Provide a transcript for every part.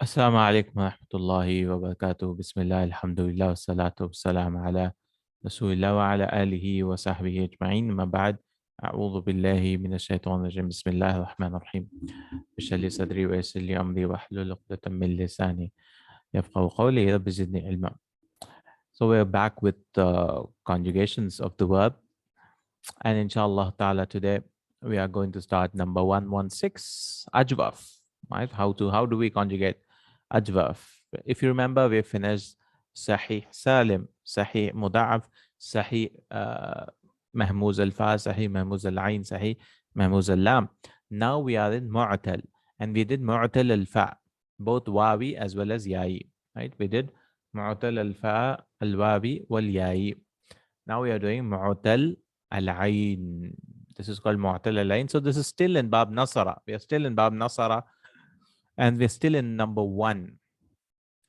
Assalamu alaikum wa rahmatullahi wa barakatuh. Bismillah, alhamdulillah, wassalatu wassalamu ala Rasulillah wa ala alihi wa sahbihi ajma'in. Ma ba'd, a'udhu billahi minash shaitan rajim. Bismillah ar-Rahman ar-Rahim. Bishali sadri wa yassir li amri wa hlul uqdatan min lisani yafqahu qawli. Rabbi zidni ilma. So we're back with conjugations of the verb. And inshallah ta'ala today we are going to start number 116, Ajwaf. Right? How do we conjugate Ajwaf? If you remember, we finished Sahih Salim, Sahih Muda'af, Sahih Mahmuz al-Fa, Sahih Mahmuz al-Ain, Sahih Mahmuz al-Lam. Now we are in Mu'tal, and we did Mu'tal al-Fa, both Wawi as well as Ya'i. Right? We did Mu'tal al-Fa, al-Wawi, wal-Ya'i. Now we are doing Mu'tal al-Ain. This is called Mu'tal al-Ain. So this is still in Baab Nasara. We are still in Baab Nasara. And we're still in number 1.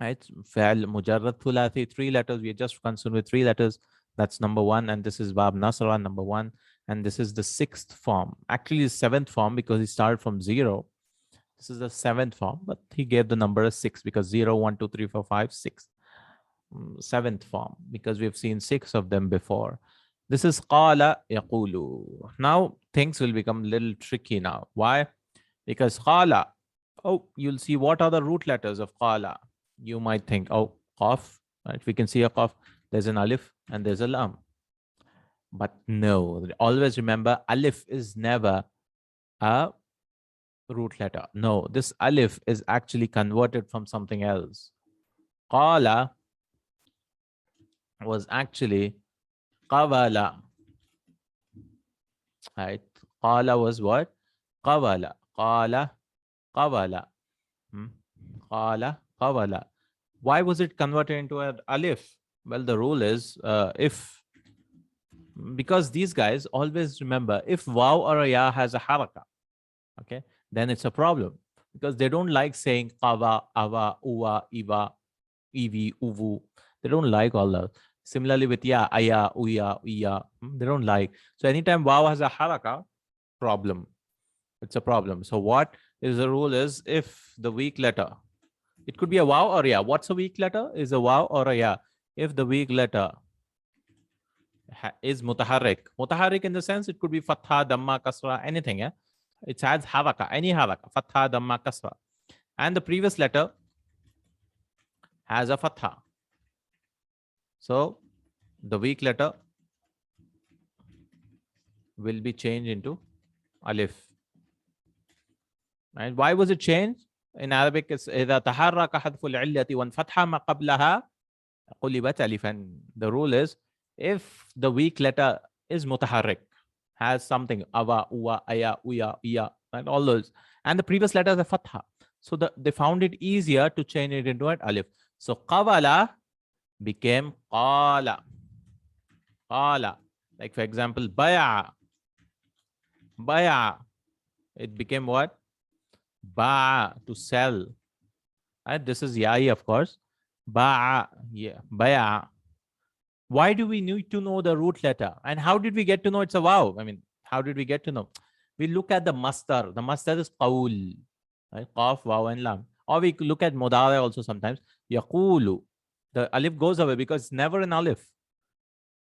Right? Fa'al mujarrad thulathi, 3 letters. We are just concerned with 3 letters. That's number 1. And this is Baab Nasara, number 1. And this is the 6th form. Actually, the 7th form because he started from 0. This is the 7th form, but he gave the number as 6 because 0, 1, 2, 3, 4, 5, 6. 7th form because we've seen 6 of them before. This is qala yaqulu. Now things will become a little tricky now. Why? Because qala, oh, you'll see what are the root letters of qala. You might think, oh, qaf, right? We can see a qaf. There's an alif and there's a lam. But no, always remember, alif is never a root letter. No, this alif is actually converted from something else. Qala was actually qawala. Right? Qala was what? Qawala. Qala, qawala. Qala, qawala. Why was it converted into an alif? Well, the rule is because these guys always remember, if waw or a ya has a haraka, okay, then it's a problem because they don't like saying qawa, awa, uwa, iwa, ivi, uvu. They don't like all that. Similarly with ya, aya, uya, iya, they don't like. So anytime waw has a haraka, problem. It's a problem. So what is the rule is if the weak letter, it could be a waw or ya. What's a weak letter? Is a waw or a ya. If the weak letter is mutaharrik. Mutaharrik in the sense it could be fatha, damma, kasra, anything. Yeah? It has haraka, any haraka, fatha, damma, kasra. And the previous letter has a fatha. So the weak letter will be changed into alif. Right? Why was it changed? In Arabic, it's إذا تحرك حذف العلة وانفتح ما قبلها قلبت ألفا. The rule is if the weak letter is mutaharrik, has something awa, uwa, aya, uya, iya, and all those, and the previous letter is a fatha. So they found it easier to change it into an alif. So qawala became qala. Qala. Like for example, baya. Baya. It became what? Ba, to sell. Right? This is ya'i, of course. Ba, yeah, baya. Why do we need to know the root letter? And how did we get to know it's a waw? I mean, how did we get to know? We look at the masdar. The masdar is qawl. Right? Qaf, waw, and lam. Or we look at mudari also sometimes. Yaqulu. The alif goes away because it's never an alif.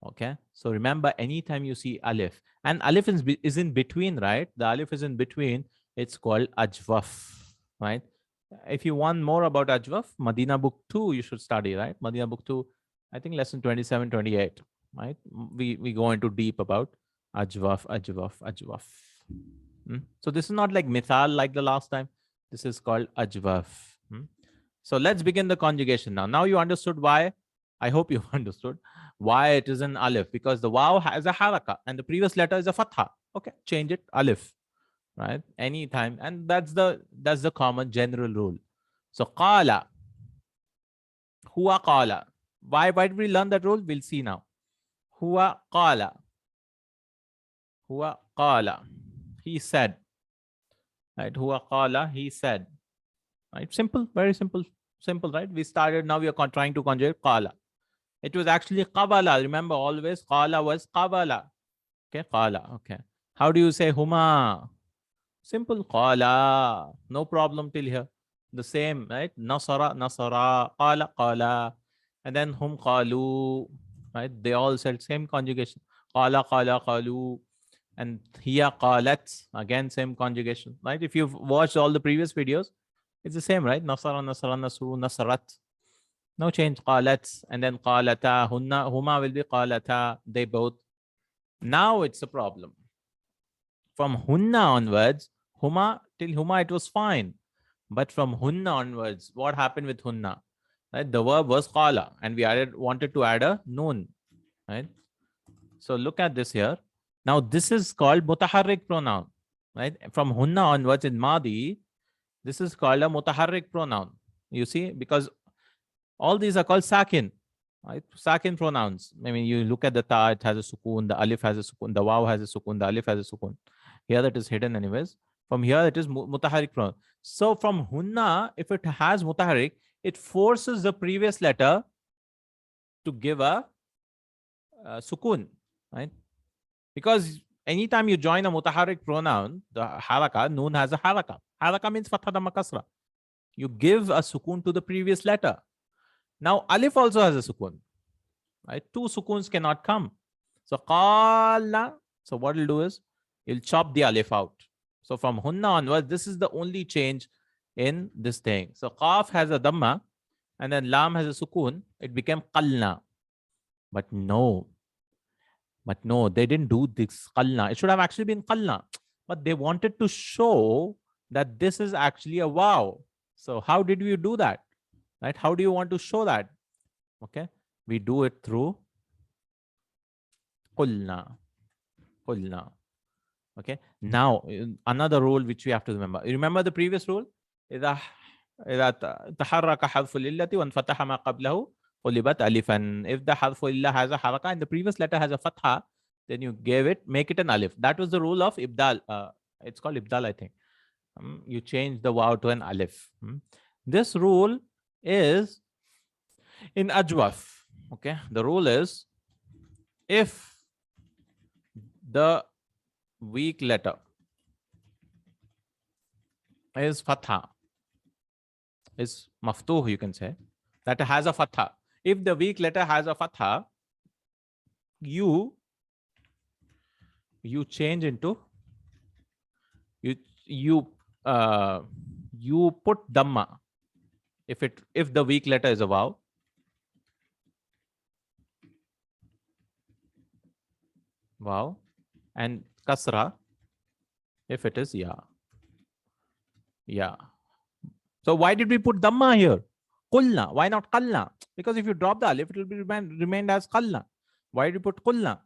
Okay. So remember, anytime you see alif, and alif is in between, right? The alif is in between. It's called ajwaf, right? If you want more about ajwaf, Madina book 2, you should study, right? Madina book 2, I think lesson 27, 28, right? We go into deep about ajwaf, ajwaf, ajwaf. So this is not like mithal like the last time. This is called ajwaf. So let's begin the conjugation now. Now you understood why. I hope you understood why it is an alif, because the waw has a haraka and the previous letter is a fatha. Okay, change it alif, right? Anytime, and that's the common general rule. So qala, huwa qala. Why did we learn that rule? We'll see now. Huwa qala. Huwa qala. He said. Right? Huwa qala. He said. Right? Simple, very simple. Simple, right? We started, now we are trying to conjugate qala. It was actually qabala. Remember, always qala was qabala. Okay, qala. Okay. How do you say huma? Simple, qala. No problem till here. The same, right? Nasara, Nasara, Qala, Qala. And then hum qalu, right? They all said same conjugation. Qala, Qala, Qalu. And hiya qalat, again same conjugation, right? If you've watched all the previous videos, it's the same, right? Nasara, Nasara, Nasru, Nasarat. No change. Qalat, and then qalata, hunna, huma will be qalata, they both. Now it's a problem. From hunna onwards, huma till huma it was fine. But from hunna onwards, what happened with hunna? Right? The verb was qala, and we wanted to add a noon. Right? So look at this here. Now this is called mutaharrik pronoun. Right? From hunna onwards in Madi, this is called a mutaharrik pronoun. You see, because all these are called sakin. Right? Sakin pronouns. I mean, you look at the ta, it has a sukun, the alif has a sukun, the waw has a sukun, the alif has a sukun. Here that is hidden anyways. From here it is mutaharrik pronoun. So from hunna, if it has mutaharrik, it forces the previous letter to give a sukun, right? Because anytime you join a mutaharrik pronoun, the haraka, noon has a haraka. Haraka means fatha dhamma kasra. You give a sukun to the previous letter. Now alif also has a sukun, right? Two sukuns cannot come. So qala. So what it'll do is you'll chop the alif out. So from hunna onwards, this is the only change in this thing. So qaf has a dhamma and then lam has a sukun. It became qalna. But no, they didn't do this qalna. It should have actually been qalna. But they wanted to show that this is actually a waw. So how did we do that? Right? How do you want to show that? Okay. We do it through qulna. Qulna. Okay. Now, another rule which we have to remember. You remember the previous rule? إذا تحرك حرف العلة وانفتح ما قبله قلبت ألفا. If the حرف العلة has a haraka and the previous letter has a fatha, then you make it an alif. That was the rule of ibdal. It's called ibdal, I think. You change the waw to an alif. This rule is in ajwaf. Okay. The rule is if the weak letter is fatha, is maftuh, you can say, that has a fatha. If the weak letter has a fatha, you change into you put dhamma. If the weak letter is a waw, and kasra if it is ya. So why did we put dhamma here? Qulna. Why not qalna? Because if you drop the alif, it will be remained as qalna. Why did we put qulna?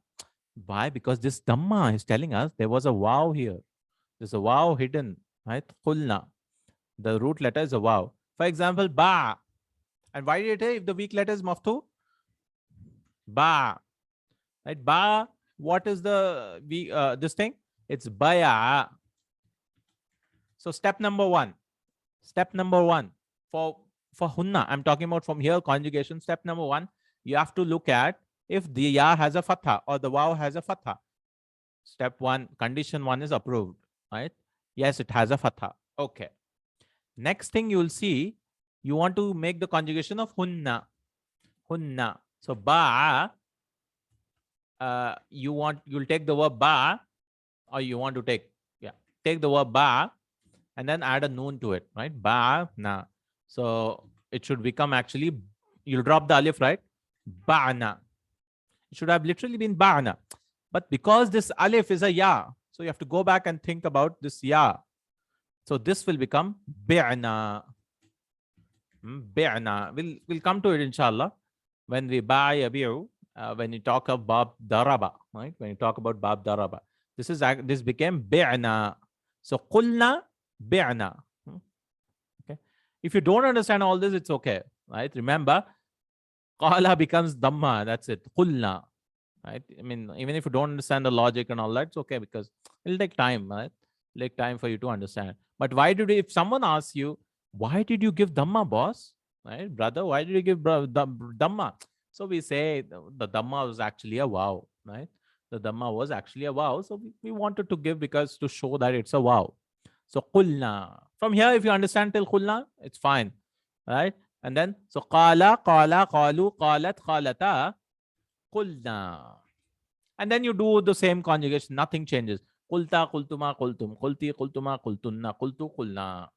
Why? Because this dhamma is telling us there was a waw here. There's a waw hidden, right? Qulna. The root letter is a waw. For example, ba. And why did it say if the weak letter is maftu? Ba. Right? Ba. What is the this thing? It's baya. So step number one for hunna, I'm talking about from here conjugation. Step number one, you have to look at if the ya has a fatha or the waw has a fatha. Step one, condition one is approved, right? Yes, it has a fatha. Okay. Next thing you will see, you want to make the conjugation of hunna. So ba. You'll take the verb ba, or you want to take the verb ba and then add a noon to it, right? Ba na. So it should become actually, you'll drop the alif, right? Ba'na. It should have literally been ba'na. But because this alif is a ya, so you have to go back and think about this ya. So this will become bi'na. Bi'na. We'll come to it inshallah when we buy a bi'u. When you talk about daraba, right? When you talk about bab daraba, this became bi'na. So qulna bi'na. Okay. If you don't understand all this, it's okay, right? Remember, qala becomes dhamma. That's it. Qulna, right? I mean, even if you don't understand the logic and all that, it's okay because it'll take time, right? It'll take time for you to understand. But if someone asks you, why did you give dhamma, boss? Right, brother? Why did you give dhamma? So we say the dhamma was actually a waw, right? The dhamma was actually a waw. So we wanted to give because to show that it's a waw. So qulna. From here, if you understand till qulna, it's fine, right? And then so qala, qala, qalu, qalat, qalata, qulna. And then you do the same conjugation. Nothing changes. Qulta, qultuma, qultum, qulti, qultuma, qultunna, qultu, qulna.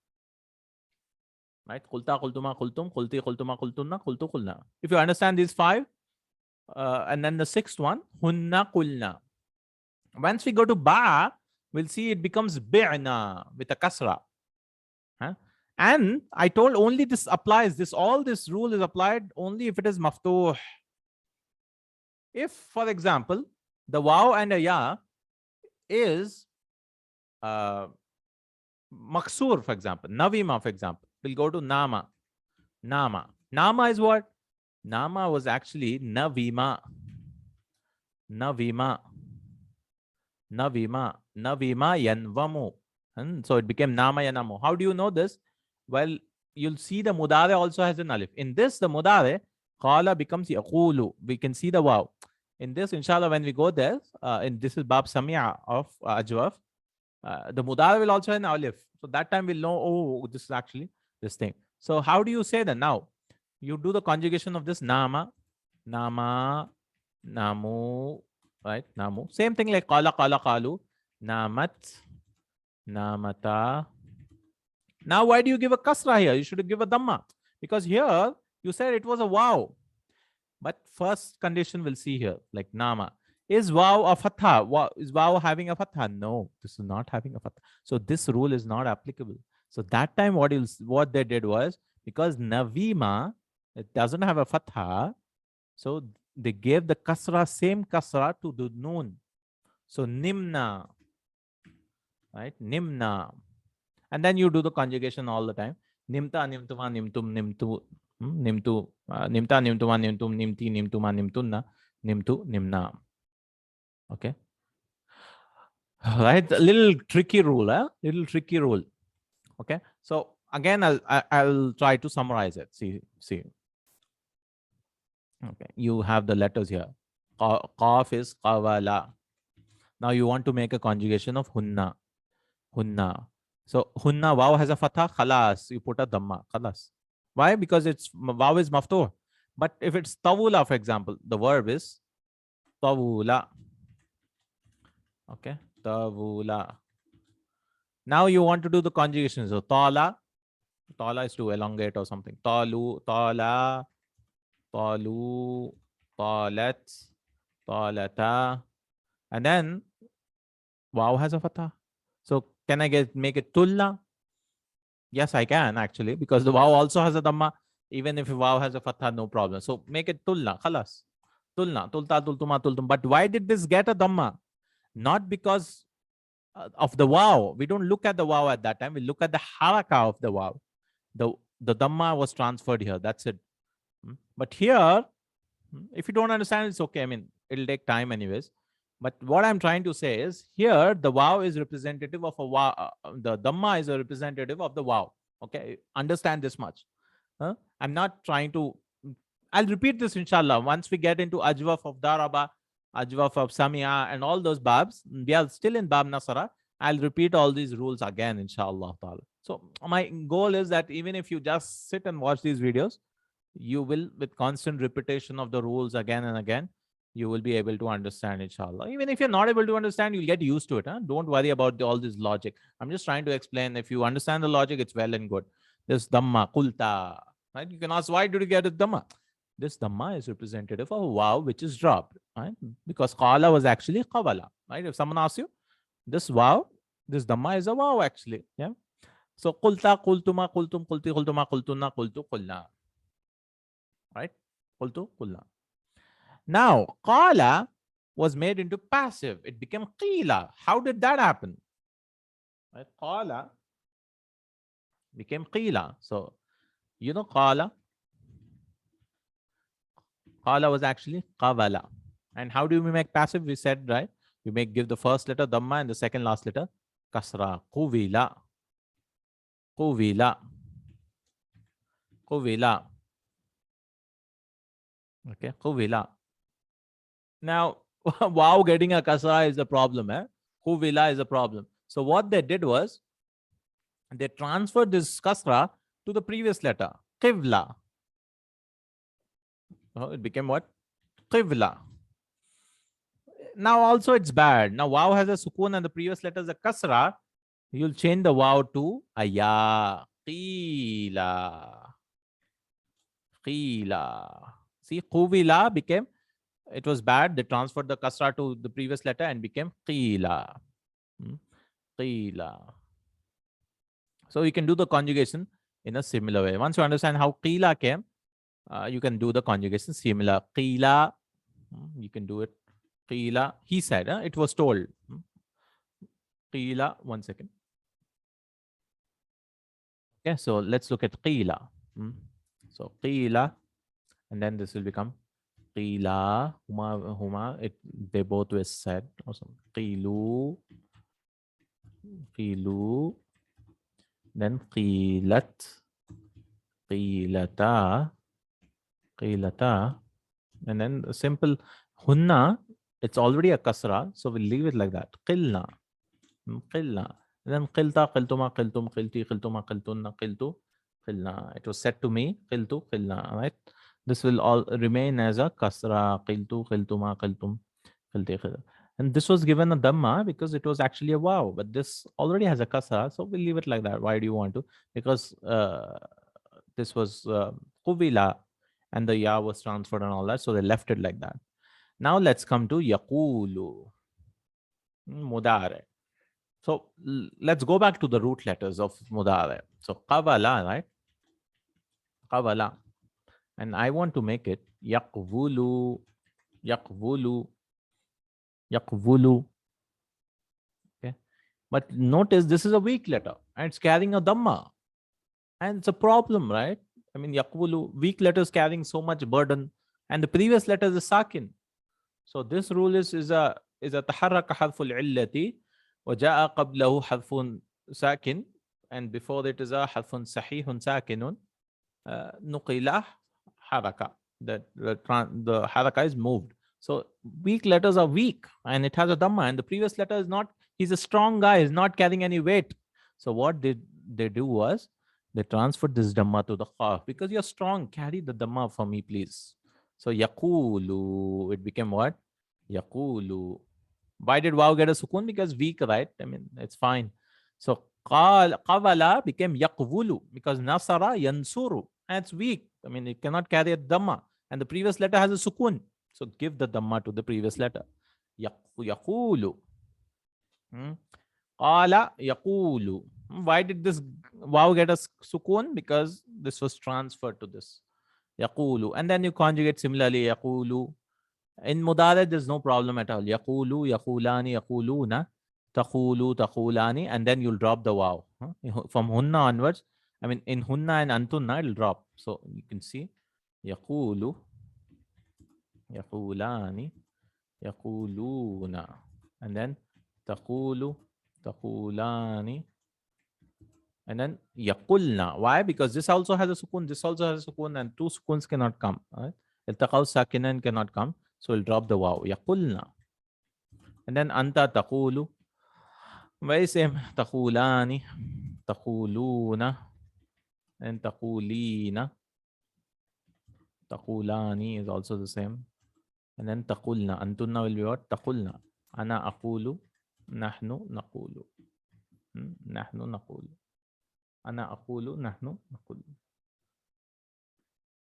Right? Qulta, qultuma, qultum, qulti, qultuma, qultunna, qultu, qulna. If you understand these five, and then the sixth one, hunna, qulna. Once we go to ba, we'll see it becomes bi'na with a kasra. Huh? And I told only this applies. All this rule is applied only if it is maftuh. If, for example, the waw and a ya is maksur, for example, navima, for example, we'll go to nama. Nama is what? Nama was actually navima. Navima yanvamu. And so it became nama yanamu. How do you know this? Well, you'll see the mudare also has an alif. In this, the mudare, qala becomes yaqulu. We can see the waw. In this, inshallah, when we go there, and this is Baab Samia of Ajwaf, the mudare will also have an alif. So that time we'll know, oh, this is actually this thing. So how do you say that now? You do the conjugation of this nama, namu, right? Namu. Same thing like qala, qalu, namat, namata. Now, why do you give a kasra here? You should give a dhamma. Because here, you said it was a waw. But first condition we'll see here, like nama. Is waw a fatha? Is waw having a fatha? No, this is not having a fatha. So this rule is not applicable. So that time what they did was, because navima, it doesn't have a fatha, so they gave the kasra, same kasra to the noon. So nimna, right? Nimna. And then you do the conjugation all the time. Nimta, nimtuma, nimtum, nimtu, nimtu, nimta, nimtuma, nimtum, nimti, nimtuma, nimtunna, nimtu, nimna. Okay. Right? A little tricky rule, huh? Little tricky rule. Okay. So again, I'll try to summarize it. See. Okay. You have the letters here. Qaf is qawala. Now you want to make a conjugation of hunna. Hunna. So hunna, waw has a fatha, khalas. You put a dhamma, khalas. Why? Because it's waw is maftuh. But if it's tawula, for example, the verb is tawula. Okay, tawula. Now you want to do the conjugation. So tala is to elongate or something. Talu, tala, talu, talat, talata. And then waw has a fatha. So can I make it tulla? Yes, I can actually, because the waw also has a dhamma. Even if waw has a fatha, no problem. So make it tulla, khalas. Tulna, tulta, tultuma, tultum. But why did this get a dhamma? Not because of the waw. We don't look at the waw at that time. We look at the haraka of the waw. The dhamma was transferred here. That's it. But here, if you don't understand, it's okay. I mean, it'll take time anyways. But what I'm trying to say is, here the waw is representative of a waw. The dhamma is a representative of the waw. Okay, understand this much. I'm not trying to. I'll repeat this inshallah once we get into ajwaf of daraba, ajwaf of samia, and all those babs. We are still in Baab Nasara. I'll repeat all these rules again inshallah ta'ala. So my goal is that even if you just sit and watch these videos, you will, with constant repetition of the rules again and again, you will be able to understand inshallah. Even if you're not able to understand, you'll get used to it. Don't worry about all this logic. I'm just trying to explain. If you understand the logic, it's well and good. This dhamma, kulta, right? You can ask, why did you get a dhamma? This dhamma is representative of waw, which is dropped, right? Because qala was actually qawala, right? If someone asks you, this waw, this dhamma is a waw actually, yeah? So qulta, qultuma, qultum, qulti, qultuma, qultunna, qultu, qulna, right? Qultu, qulna. Now, qala was made into passive. It became qila. How did that happen? Right? Qala became qila. So, you know qala? Qala was actually qawala. And how do we make passive? We said, right? We give the first letter dhamma and the second last letter kasra. Quvila. Quvila. Quvila. Okay, quvila. Now, wow, getting a kasra is a problem. Quvila is a problem. So what they did was, they transferred this kasra to the previous letter, qibla. It became what? Qibla. Now also it's bad. Now waw has a sukun and the previous letter is a kasra. You'll change the waw to a ya. Qila. Qila. See, quvila became, it was bad. They transferred the kasra to the previous letter and became qila. Qila. So you can do the conjugation in a similar way. Once you understand how qila came, you can do the conjugation similar. Qila, you can do it. Qila, he said, it was told. Qila, one second. Okay, so let's look at qila. So qila, and then this will become qila, huma, they both were said. Awesome. Qilu, qilu, then qilat, qilata, qilata, and then the simple hunna, it's already a kasra, so we'll leave it like that. Qilna, qilna. And then qilta, qiltuma, qiltum, qilti, qiltuma, qiltunna, qiltu, qilna. It was said to me, qiltu, qilna, right? This will all remain as a kasra, qiltu, qiltuma, qiltum, qilti, qilta. And this was given a dhamma because it was actually a wow, but this already has a kasra, so we'll leave it like that. Why do you want to? Because this was qubila and the ya was transferred and all that, so they left it like that. Now let's come to yaqulu, mudare. So let's go back to the root letters of mudare. So qavala, right? Qavala. And I want to make it yaqvulu, yaqvulu, yaqvulu. Okay. But notice this is a weak letter and it's carrying a dhamma. And it's a problem, right? I mean, yaqvulu, weak letters carrying so much burden. And the previous letter is a sakin. So this rule is a taharraka hadful illati wa ja'a qablahu hadfun sakin, and before it is a hadfun sahihun sakinun nuqila haraka. That the haraka is moved. So weak letters are weak and it has a dhamma, and the previous letter is not, he's a strong guy, he's not carrying any weight. So what did they do was they transferred this dhamma to the khaf. Because you're strong, carry the dhamma for me, please. So yaqulu, it became what? Yaqulu. Why did waw get a sukun? Because weak, right? I mean, it's fine. So qavala became yaqvulu because nasara yansuru, and it's weak. I mean, it cannot carry a dhamma, and the previous letter has a sukun. So give the dhamma to the previous letter. Yaqulu. Qala yaqulu. Why did this waw get a sukun? Because this was transferred to this. Yaqulu. And then you conjugate similarly. Yaqulu. In mudare, there's no problem at all. Yaqulu, yaqulani, yaquluna, taqulu, taqulani, and then you'll drop the waw. From hunna onwards, I mean, in hunna and antunna, it'll drop. So you can see yaqulu, yaqulani, yaquluna, and then taqulu, taqulani, and then yaqulna. Why? Because this also has a sukun, this also has a sukun, and two sukuns cannot come. Right? Iltaqaw sakinan cannot come. So we'll drop the waw. Yaqulna. And then anta taqulu. Very same. Taqulani. Taquluna. And taqulina. Taqulani is also the same. And then taqulna. Antunna will be what? Taqulna. Ana aqulu. Nahnu naqulu. Nahnu naqulu. Ana aqulu. Nahnu naqulu.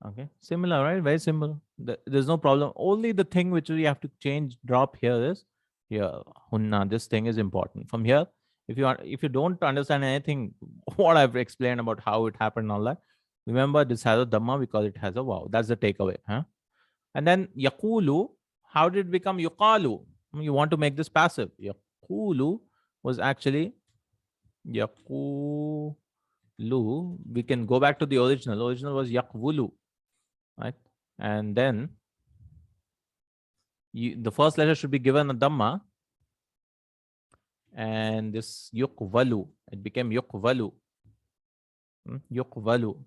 Okay, similar, right? Very simple. There's no problem. Only the thing which we have to change, drop here is here. Hunna. This thing is important. From here, if you don't understand anything, what I've explained about how it happened and all that, remember this has a dhamma because it has a waw. That's the takeaway. Huh? And then yaqulu, how did it become yuqalu? You want to make this passive. Yaqulu was actually yaqulu. We can go back to the original. The original was yaqvulu. Right, and then the first letter should be given a dhamma, and this yuqvalu, it became yuqvalu. Yuqvalu.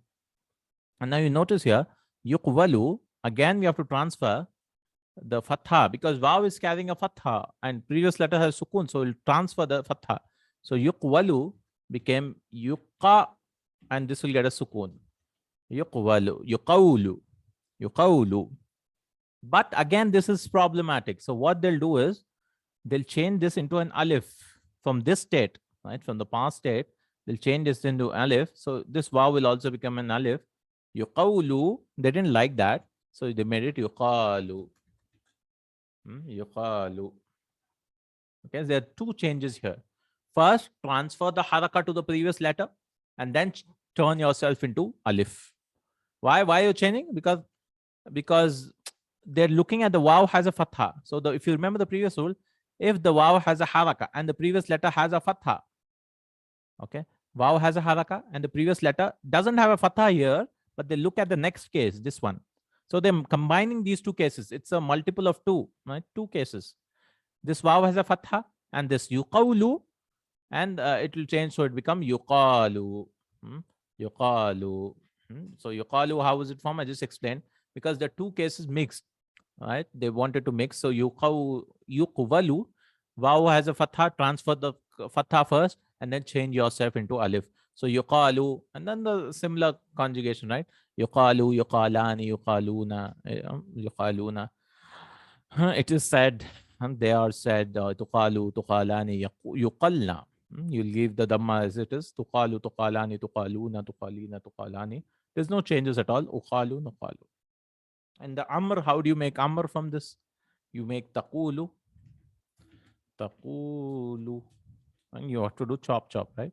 And now you notice here, yuqvalu, again we have to transfer the fatha because waw is carrying a fatha and previous letter has sukun, so we'll transfer the fatha. So yuqvalu became yuqa, and this will get a sukun. Yuqwalu, yuqawlu, yuqawlu. But again, this is problematic. So what they'll do is they'll change this into an alif from this state, right? From the past state, they'll change this into alif. So this vav will also become an alif. Yuqawlu, they didn't like that. So they made it yuqalu. Yuqalu. Okay, there are two changes here. First, transfer the haraka to the previous letter and then turn yourself into alif. Why are you changing? Because they're looking at the waw has a fatha. So if you remember the previous rule, if the waw has a haraka and the previous letter has a fatha, okay, waw has a haraka and the previous letter doesn't have a fatha here, but they look at the next case, this one. So they're combining these two cases. It's a multiple of two, right? Two cases. This waw has a fatha and this yuqawlu, and it will change, so it become yuqalu. Yuqalu. So yuqalu, how is it formed? I just explained, because the two cases mixed, right? They wanted to mix. So yuqwalu, waw has a fatha, transfer the fatha first and then change yourself into alif. So yuqalu, and then the similar conjugation, right? Yuqalu, yuqalani, yuqaluna, yuqaluna. It is said, and they are said, tuqalu, tuqalani, yuqalna. You'll leave the dhamma as it is. Tuqalu, tuqalani, tuqaluna, tuqalina, tuqalani. There's no changes at all. Uqalu, nuqalu. And the amr, how do you make amr from this? You make taqulu, taqulu. And you have to do chop, right?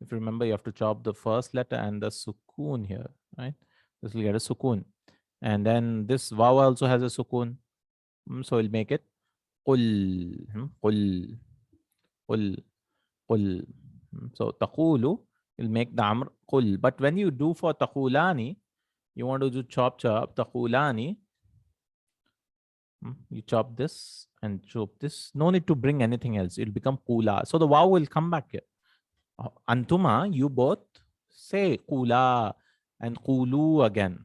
If you remember, you have to chop the first letter and the sukoon here, right? This will get a sukoon. And then this waw also has a sukoon. So we'll make it qul, qul, qul, qul. So taqulu will make the amr qul. But when you do for taqulani, you want to do chop, taqulani. You chop this and chop this. No need to bring anything else. It'll become qula. So the waw will come back here. Antuma, you both say qula and qulu again.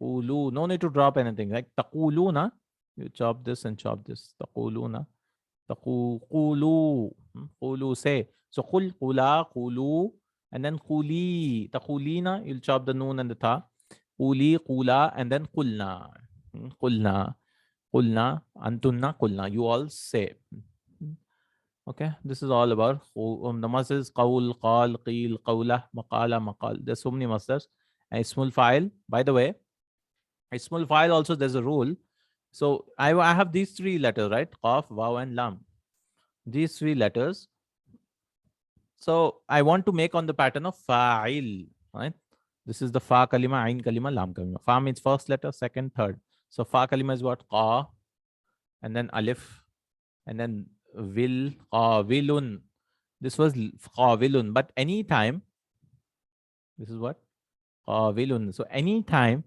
Qulu. No need to drop anything. Like taquluna, you chop this and chop this. Taquluna. Qulu. Qulu, say. So qul, qula, qulu, and then quli. Taqulina, you'll chop the noon and the ta. Quli, qula, and then qulna. Qulna. Qulna, antunna, qulna. You all say. Okay, this is all about the masdars qawl, qal, qeel, qawla, maqala, maqal. There's so many masdars. And ismul fa'il, by the way, ismul fa'il also there's a rule. So I have these three letters, right? Qaf, waw, and lam. These three letters. So I want to make on the pattern of fa'il, right? This is the fa kalima, ain kalima, lam kalima. Fa means first letter, second, third. So fa kalima is what? Qa, and then alif, and then will, qawilun. This was qawilun, but anytime, this is what? Qawilun. So anytime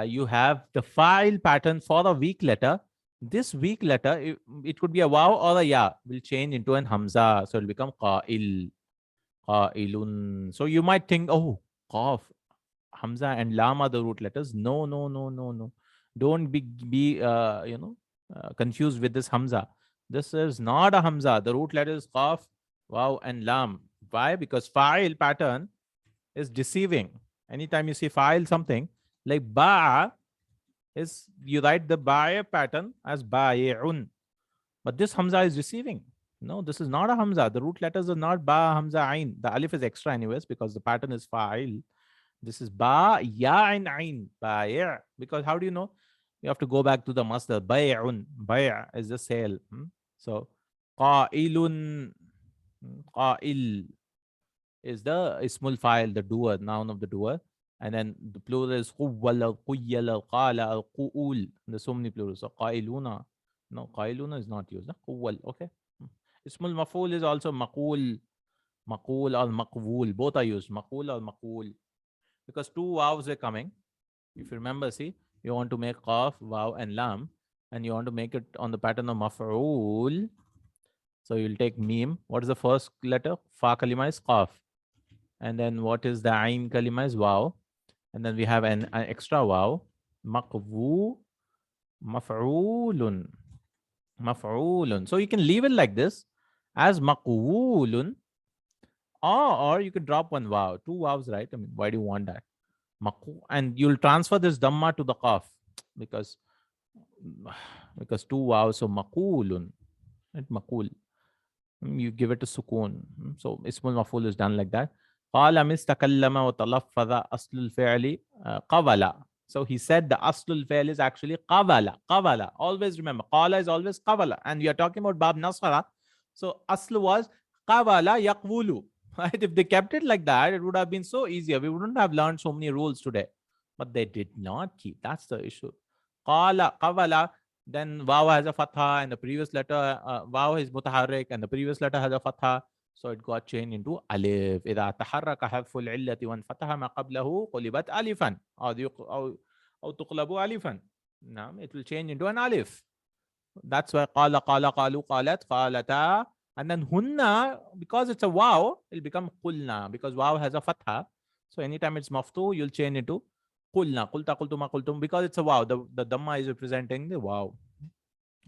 you have the fa'il pattern for a weak letter, this weak letter, it could be a waw or a ya, will change into an hamza. So it will become qa'il, qa'ilun. So you might think, oh, qaf, hamza and lam are the root letters. No. Don't be confused with this hamza. This is not a hamza. The root letters qaf, waw, and lam. Why? Because fa'il pattern is deceiving. Anytime you see fa'il something, like ba'a, is you write the ba'a pattern as ba'i'un. But this hamza is deceiving. No, this is not a hamza. The root letters are not ba, hamza, ain. The alif is extra anyways because the pattern is fa'il. This is ba, ya, and ain. Ba'i'. Because how do you know? You have to go back to the masdar. Bay'un. Bay' is the sale. So qa'ilun. Qa'il is the ismul fa'il, the doer, noun of the doer. And then the plural is quwwala, quyyala, qala, qu'ul. There's so many plurals. So qa'iluna. No, qa'iluna is not used. Quwwal. Okay. Ismul maf'ul is also maqul. Maqul or maqwul. Both are used. Maqul or maqul. Because two waws are coming. If you remember, see, you want to make qaf, waw, and lam, and you want to make it on the pattern of maf'ul. So you'll take meme. What is the first letter? Fa kalima is qaf. And then what is the ain kalima is waw. And then we have an extra waw. Maqwu, maf'ulun. Maf'ulun. So you can leave it like this as maqwulun. Or you could drop one waw, two waws, right? I mean, why do you want that? And you'll transfer this dhamma to the qaf because two waws, so maqulun, right? Maqul. You give it a sukoon. So ismul maf'ul is done like that. قال مستكلم وتلفظ أصل الفعل قبل. So he said the aslul fail is actually qabala. Qabala. Always remember, qala is always qabala. And we are talking about Bab Nasara. So aslu was qabala yaqwulu. Right? If they kept it like that, it would have been so easier. We wouldn't have learned so many rules today. But they did not keep. That's the issue. Qala, qabala, then waw has a fatha and the previous letter, waw is mutaharrik and the previous letter has a fatha. So it got changed into alif. إذا تحرك حرف العلة وانفتح ما قبله قلبت ألفا أو تقلب ألفا. Now it will change into an alif. That's why قال قال قالوا قالت قالتا. And then hunna, because it's a waw, it'll become qulna because waw has a fatha. So anytime it's maftu, you'll change it to qulna, qulta, qultuma, qultum, because it's a waw. The dhamma is representing the waw.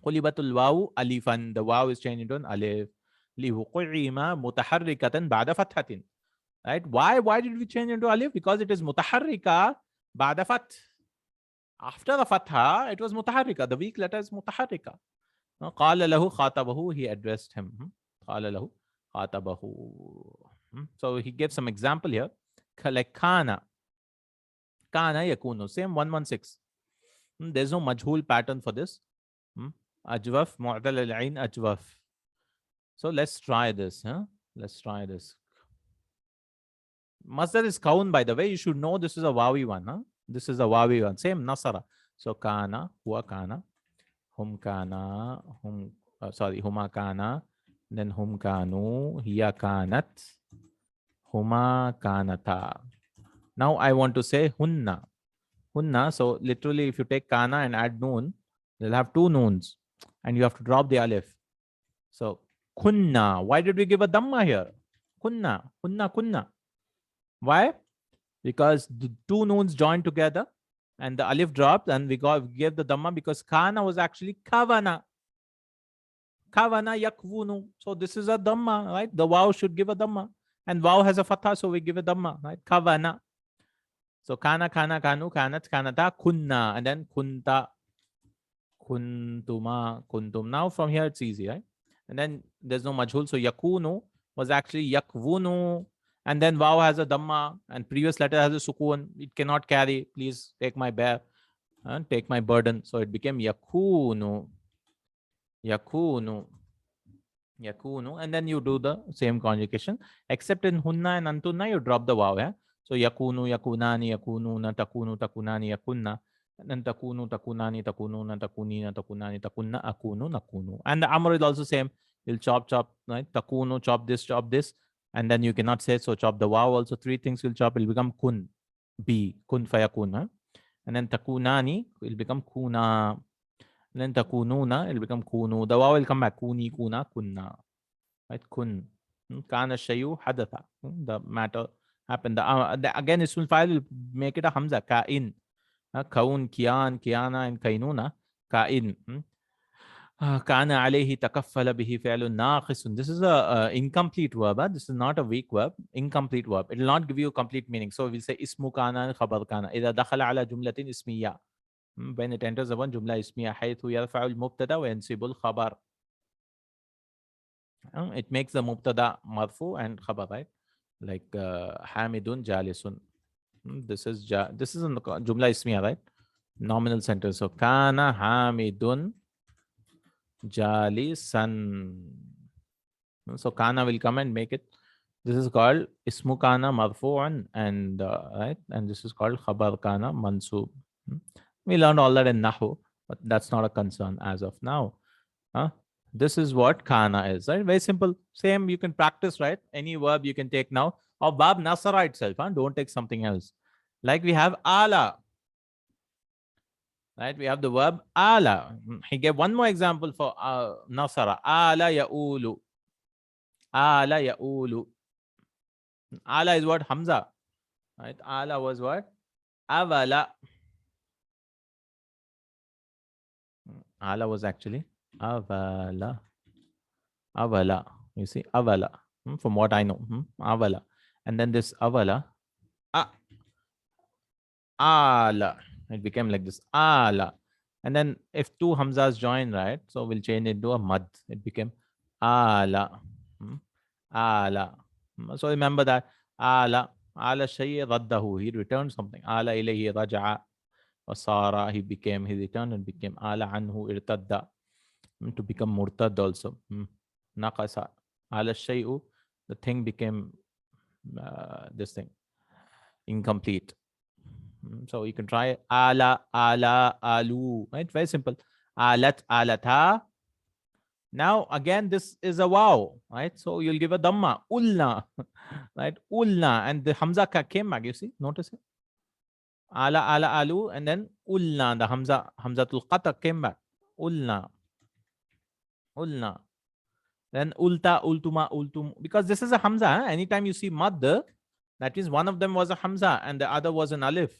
Qulibatul waw alifan. The waw is changed into an alif. Lihuqima mutaharrikatan ba'da fathatin. Right? Why did we change into alif? Because it is mutaharrika ba'da fath. After the fatha, it was mutaharrika. The weak letter is mutaharrika. Qala lahu khatabahu. He addressed him. Qala lahu khatabahu. So he gives some example here. Like kana. Kana yakunu. Same 116. There's no majhul pattern for this. Ajwaf, mu'tal al-ain, ajwaf. So let's try this. Let's try this. Masdar is kaun, by the way. You should know this is a wawi one. This is a wawi one. Same nasara. So kana, huwa kana, hum kana, huma kana, then hum kanu, hiya kanat, huma kanata. Now I want to say hunna. Hunna. So literally, if you take kana and add noon, they'll have two noons. And you have to drop the alif. So kunna. Why did we give a dhamma here? Kunna, kunna, kunna. Why? Because the two noons joined together and the alif dropped and we gave the dhamma because kana was actually kavana. Kavana yakvunu. So this is a dhamma, right? The waw should give a dhamma. And waw has a fatha, so we give a dhamma, right? Kavana. So kana, kana, kanu, kanat, kanata, kunna. And then kunta, kuntuma, kuntum. Now from here it's easy, right? And then there's no majhul. So yakunu was actually yakvunu. And then waw has a dhamma and previous letter has a sukoon. It cannot carry. Please take my bear and take my burden. So it became yakunu. Yakunu. Yakunu. And then you do the same conjugation. Except in hunna and antunna, you drop the waw. Yeah? So yakunu, yakunani, yakununa, takunu, takunani, yakunna. And then takunu, takunani, takununa, takunina, takunani, takunna, akunu, nakunu. And the amr is also same. You'll chop, right? Takunu, chop this. And then you cannot say, so chop the waw. Also, three things will chop. It will become kun, be, kun fayakun. Huh? And then takunani will become kuna. And then takununa, it will become kunu. The waw will come back. Kuni, kuna, kunna. Right? Kun. Kana shayu hadatha. The matter happened. Again, ismul fa'il will make it a hamza. Ka'in. Kaun, kian, kiana, and kainuna. Ka'in. Kana alayhi takaffala bihi fi'lun naqisun. This is a incomplete verb. This is not a weak verb. Incomplete verb. It will not give you a complete meaning. So we'll say ismu kana khabar kana. إذا دخل على جملة اسمية. When it enters upon jumla ismiya, حيث يرفع المبتدا وينصب الخبر. It makes the mubtada marfu and khabar, right? Like hamidun jalisun. This is in the jumla ismiya, right? Nominal sentence. So kana hamidun jalisan. So kana will come and make it. This is called ismu kana marfu'an and right, and this is called khabar kana mansub. We learned all that in Nahu, but that's not a concern as of now. This is what kana is, right? Very simple. Same, you can practice, right? Any verb you can take now. Or Bab Nasara itself, don't take something else. Like we have ala. Right? We have the verb ala. He gave one more example for Nasara. Ala ya'ulu. Ala ya'ulu. Ala is what? Hamza. Right? Ala was what? Avala. Ala was actually avala. Avala. You see, avala. from what I know. Avala. And then this avala, ala. It became like this, ala. And then if two hamzas join, right? So we'll change it to a mad. It became ala. Ala. So remember that. Ala. Ala shay'i raddahu. He returned something. Ala ilayhi raja'a. Wasara. He returned and became ala anhu irtadda. To become murtad also. Naqasa. Ala shay'u. The thing became this thing. Incomplete. So you can try ala, alu, right? Very simple. Alat, alata. Now again, this is a wow, right? So you'll give a dhamma, ulna, right? Ulna, and the hamza came back. You see, notice it. Ala, alu, and then ulna. The hamzatul qata came back. Ulna, ulna. Then ulta, ultuma, ultum. Because this is a hamza. Anytime you see mad, that means one of them was a hamza and the other was an alif.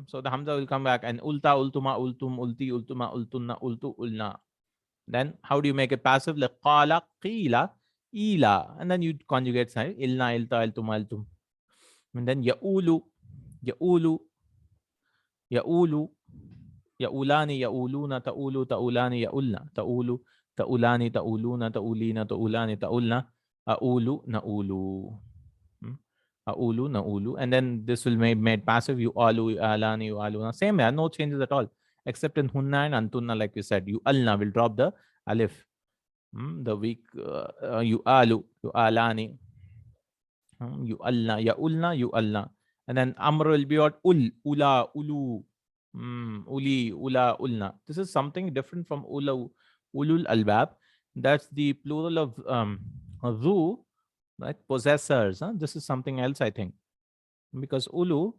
So the hamza will come back, and ulta, ultuma, ultum, ulti, ultuma, ultunna, ultu, ulna. Then how do you make it passive? Like qala, qila, ila, and then you conjugate side ilna, ilta, iltuma, iltum. And then yaulu, yaulu, yaulu, yaulani, yauluna, taulu, taulani, yaulna, taulu, taulani, tauluna, taulina, taulani, taulna, aulu, naulu. Aulu, naulu, and then this will be made passive. You alu, alani, you aluna. Same, no changes at all, except in hunna and antunna, like you said. You alna will drop the alif. The weak, you alu, you alani, you alna, ya ulna, you alna, and then amr will be what ul, ula, ulu, uli, ula, ulna. This is something different from ula, ulul albab. That's the plural of zu. Right, possessors. This is something else, I think, because ulu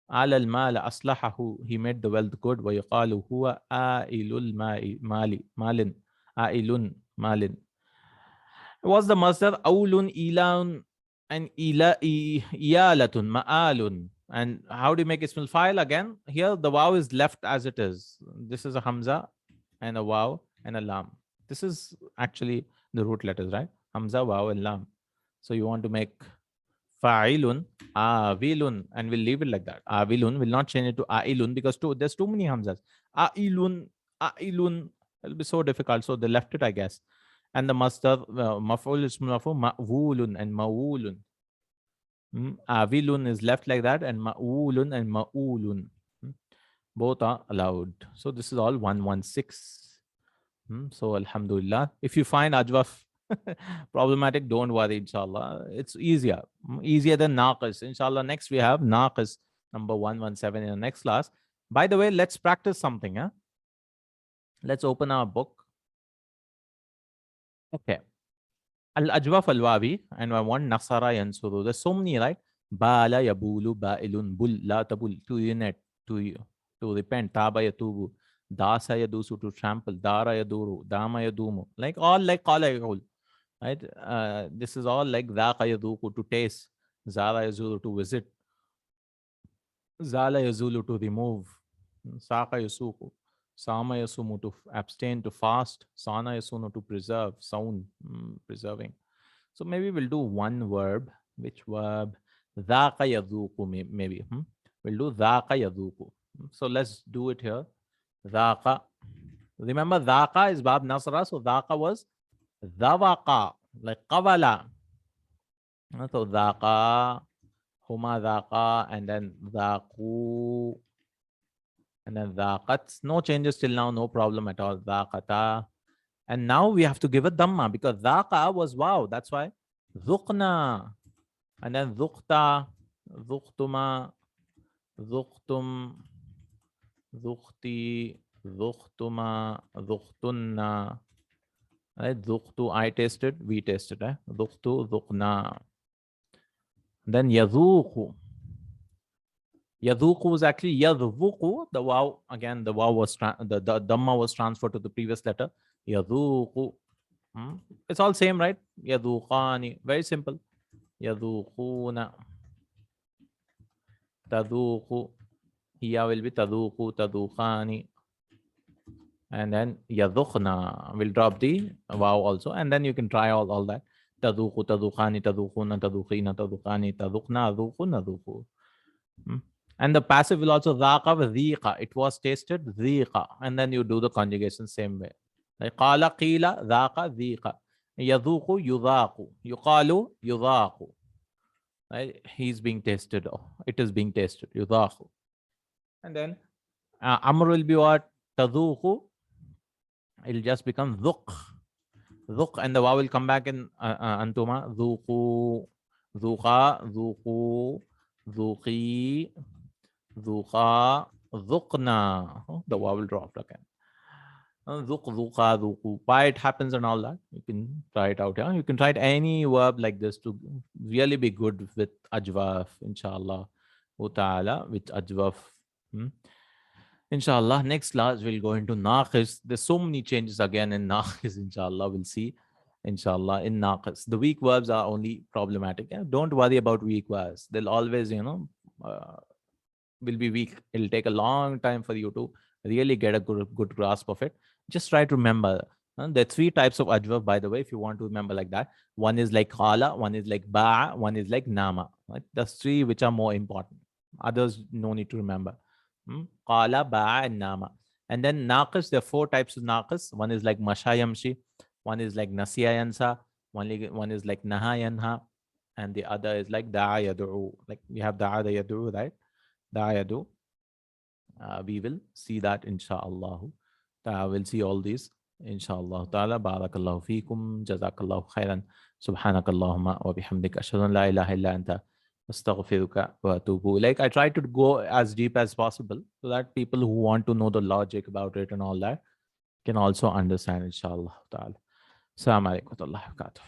al al mal aslahahu, he made the wealth good. Wa yuqalu huwa ailul mali malin, ailun malin. Was the masdar aulun, ilan, and iyalatun, ma'alun. And how do you make ismul fa'il again? Here the waw is left as it is. This is a hamza and a waw and a lam. This is actually the root letters, right? Hamza, waw, and lam. So you want to make fa'ilun, avilun, and we'll leave it like that. Avilun, will not change it to ailun because there's too many hamzas. Ailun, ailun, it'll be so difficult. So they left it, I guess. And the masdar, maf'ul, ismul maf'ul, ma'wulun and ma'wulun. Avilun is left like that, and ma'wulun and ma'ulun. Both are allowed. So this is all 116. So alhamdulillah. If you find ajwaf problematic, don't worry, inshallah. It's easier than naqis. Inshallah, next we have naqis number 117 in the next class. By the way, let's practice something. Let's open our book. Okay. Al-ajwaf al-wawi, and I want Nasara yansuru. There's so many, right? Bala yabulu, ba'ilun, bul, la tabul, to unite, to repent, taba yatubu, dasa yadusu, to trample, dara yaduru, dama yadumu. Like all like qala yaqul. Right? This is all like dhaqa yaduku, to taste, zara yazulu, to visit, zala yazulu, to remove, saqa yasuku, sama yasumu, to abstain, to fast, sana yasunu, to preserve, sound, preserving. So maybe we'll do one verb. Which verb? Dhaqa yaduku, maybe. We'll do dhaqa yaduku. So let's do it here. Dhaqa. Remember, dhaqa is Baab Nasara. So dhaqa was dhawaqa, like qawala. So dhaqa, huma dhaqa, and then dhaqu, and then dhaqat. No changes till now, no problem at all. Dhaqata. And now we have to give a dhamma because dhaqa was wow. That's why dhuqna, and then dhuqta, dhuqtuma, dhuqtum, dhuqti, dhuqtuma, dhuqtunna. Right? Dhuqtu, I tasted, we tasted. Dhuqtu, dhuqna. Then yadhuqu. Yadhuqu was actually yadhuqu. The waw, again, the waw was, the dhamma was transferred to the previous letter. Yadhuqu. It's all same, right? Yadhuqani. Very simple. Yadhuquna. Tadhuqu. Hiya will be tadhuqu, tadhuqani. And then yadukhna will drop the wow also. And then you can try all that. Tadukhu, tadukhani, tadukhuna, tadukhina, tadukhani, tadukhna, adukhu, nadukhu. Hmm? And the passive will also dhaqa wa dhiqa. It was tasted, dhiqa. And then you do the conjugation same way. Like qala, qila, dhaqa, dhiqa. Yadhuqu, yudhaqu. Yuqalu, yudhaqu. Right? He's being tasted. It is being tasted. Yudhaqu. And then amr will be what? Tadhuqu. It'll just become dhuq. Dhuq. And the waw will come back in antuma. Dhuqu, dhuqa, dhuqu, dhuqi, dhuqa, dhuqna. The waw will drop again. Dhuq, dhuqa, dhuqu. Why it happens and all that. You can try it out. Yeah? You can try it any verb like this to really be good with ajwaf, inshallah. Ta'ala, with ajwaf. Inshallah, next class we'll go into naqis. There's so many changes again in naqis, inshallah. We'll see, inshallah, in naqis. The weak verbs are only problematic. Yeah? Don't worry about weak verbs. They'll always, will be weak. It'll take a long time for you to really get a good grasp of it. Just try to remember. There are three types of ajwaf, by the way, if you want to remember like that. One is like khala, one is like ba'a, one is like nama. Right? There's three which are more important. Others, no need to remember. Qala, ba'a, and nama. And then naqis, there are four types of naqis. One is like mashayamshi, one is like nasiyayansa, one is like nahayanha, and the other is like da'a yadu'u. Like we have da'a yadu'u, right? Da'a yadu. We will see that inshallah. We'll see all these inshallah ta'ala. Barakallahu feekum. Jazakallahu khairan. Subhanakallahumma wa bihamdik. Ashhadu an la ilaha illa anta. Astaghfiruka wa atubu ilaik. I try to go as deep as possible so that people who want to know the logic about it and all that can also understand, inshallah ta'ala. Assalamu alaikum wa rahmatullahi wa barakatuh.